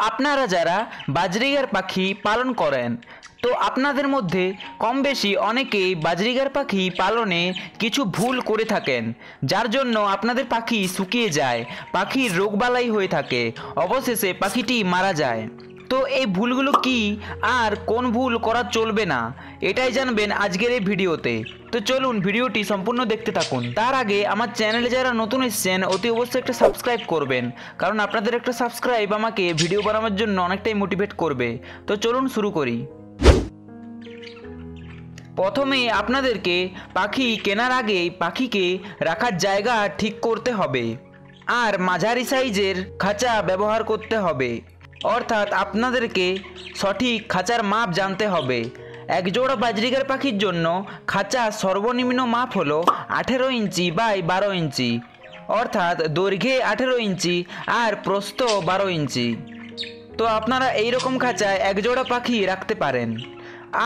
আপনারা যারা বাজরিগার পাখি পালন করেন, তো আপনাদের মধ্যে কম বেশি অনেকেই বাজরিগার পাখি পালনে কিছু ভুল করে থাকেন, যার জন্য আপনাদের পাখি শুকিয়ে যায়, পাখির রোগবালাই হয়ে থাকে, অবশেষে পাখিটি মারা যায়। তো এই ভুলগুলো কি আর কোন ভুল করা চলবে না, এটাই জানবেন আজকের এই ভিডিওতে। তো চলুন ভিডিওটি সম্পূর্ণ দেখতে থাকুন। তার আগে আমার চ্যানেলে যারা নতুন এসেছেন অতি অবশ্যই একটা সাবস্ক্রাইব করবেন, কারণ আপনাদের একটা সাবস্ক্রাইব আমাকে ভিডিও বানানোর জন্য অনেকটাই মোটিভেট করবে। তো চলুন শুরু করি। প্রথমে আপনাদেরকে পাখি কেনার আগে পাখিকে রাখার জায়গা ঠিক করতে হবে, আর মাঝারি সাইজের খাঁচা ব্যবহার করতে হবে। অর্থাৎ আপনাদেরকে সঠিক খাঁচার মাপ জানতে হবে। এক জোড়া বাজরিগার পাখির জন্য খাঁচা সর্বনিম্ন মাপ হলো 18 ইঞ্চি বাই 12 ইঞ্চি, অর্থাৎ দৈর্ঘ্যে 18 ইঞ্চি আর প্রস্থ 12 ইঞ্চি। তো আপনারা এই রকম খাঁচায় এক জোড়া পাখি রাখতে পারেন।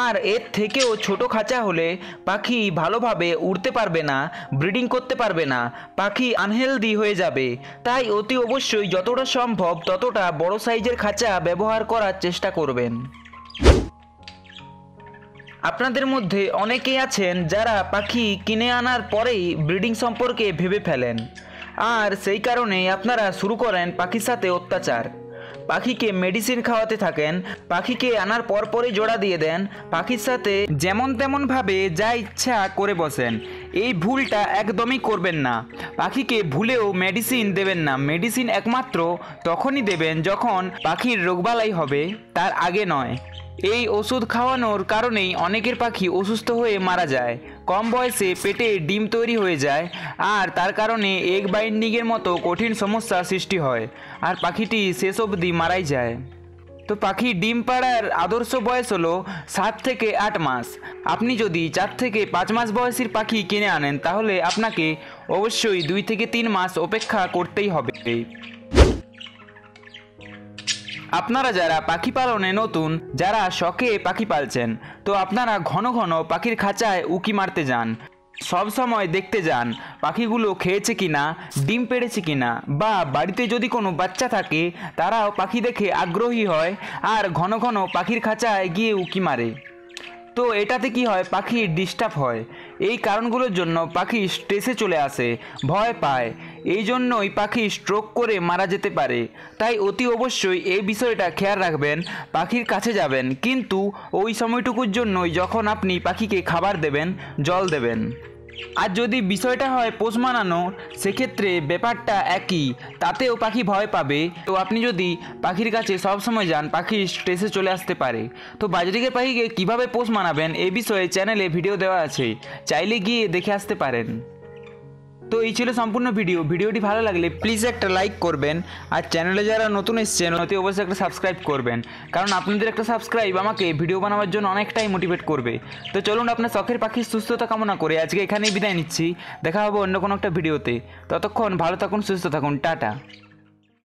আর এর থেকেও ছোট খাঁচা হলে পাখি ভালোভাবে উড়তে পারবে না, ব্রিডিং করতে পারবে না, পাখি আনহেলদি হয়ে যাবে। তাই অতি অবশ্যই যতটা সম্ভব ততটা বড় সাইজের খাঁচা ব্যবহার করার চেষ্টা করবেন। আপনাদের মধ্যে অনেকেই আছেন যারা পাখি কিনে আনার পরেই ব্রিডিং সম্পর্কে ভেবে ফেলেন, আর সেই কারণেই আপনারা শুরু করেন পাখির সাথে অত্যাচার। পাখিকে মেডিসিন খাওয়াতে থাকেন, পাখিকে আনার পরপরই জোড়া দিয়ে দেন, পাখির সাথে যেমন তেমনভাবে যা ইচ্ছা করে বসেন। এই ভুলটা একদমই করবেন না। পাখিকে ভুলেও মেডিসিন দেবেন না। মেডিসিন একমাত্র তখনই দেবেন যখন পাখির রোগবালাই হবে, তার আগে নয়। এই ওষুধ খাওয়ানোর কারণেই অনেকের পাখি অসুস্থ হয়ে মারা যায়, কম বয়সে পেটে ডিম তৈরি হয়ে যায়, আর তার কারণে এগ বাইন্ডিংয়ের মতো কঠিন সমস্যা সৃষ্টি হয়, আর পাখিটি শেষ অবধি মারাই যায়। তো পাখি ডিম পাড়ার আদর্শ বয়স হলো 7 থেকে 8 মাস। আপনি যদি 4 থেকে 5 মাস বয়সীর পাখি কিনে আনেন তাহলে আপনাকে অবশ্যই 2 থেকে 3 মাস অপেক্ষা করতেই হবে। আপনারা যারা পাখি পালনে নতুন, যারা শখে পাখি পালছেন, তো আপনারা ঘন ঘন পাখির খাঁচায় উকি মারতে যান, সব সময় দেখতে যান পাখিগুলো খেয়েছে কিনা, ডিম পেড়েছে কিনা, বা বাড়িতে যদি কোনো বাচ্চা থাকে তারাও পাখি দেখে আগ্রহী হয় আর ঘন ঘন পাখির খাঁচায় গিয়ে উকি মারে। তো এটাতে কি হয়, পাখি ডিস্টার্ব হয়। এই কারণগুলোর জন্য পাখি স্ট্রেসে চলে আসে, ভয় পায়, এই জন্যই পাখি স্ট্রোক করে মারা যেতে পারে। তাই অতি অবশ্যই এই বিষয়টা খেয়াল রাখবেন। পাখির কাছে যাবেন, কিন্তু ওই সময়টুকুর জন্যই যখন আপনি পাখিকে খাবার দেবেন, জল দেবেন। আর যদি বিষয়টা হয় পোষ মানানো, সেক্ষেত্রে ব্যাপারটা একই, তাতেও পাখি ভয় পাবে। তো আপনি যদি পাখির কাছে সবসময় যান, পাখি স্ট্রেসে চলে আসতে পারে। তো বাজরিগার পাখিকে কীভাবে পোষ মানাবেন এই বিষয়ে চ্যানেলে ভিডিও দেওয়া আছে, চাইলে গিয়ে দেখে আসতে পারেন। তো এই ছিল সম্পূর্ণ ভিডিওটি ভালো লাগলে প্লিজ একটা লাইক করবেন, আর চ্যানেলে যারা নতুন এসেছেন অতি অবশ্যই একটা সাবস্ক্রাইব করবেন, কারণ আপনাদের একটা সাবস্ক্রাইব আমাকে ভিডিও বানাবার জন্য অনেকটাই মোটিভেট করবে। তো চলুন আপনার শখের পাখির সুস্থতা কামনা করে আজকে এখানেই বিদায় নিচ্ছি। দেখা হবে অন্য কোনো একটা ভিডিওতে। ততক্ষণ ভালো থাকুন, সুস্থ থাকুন, টাটা।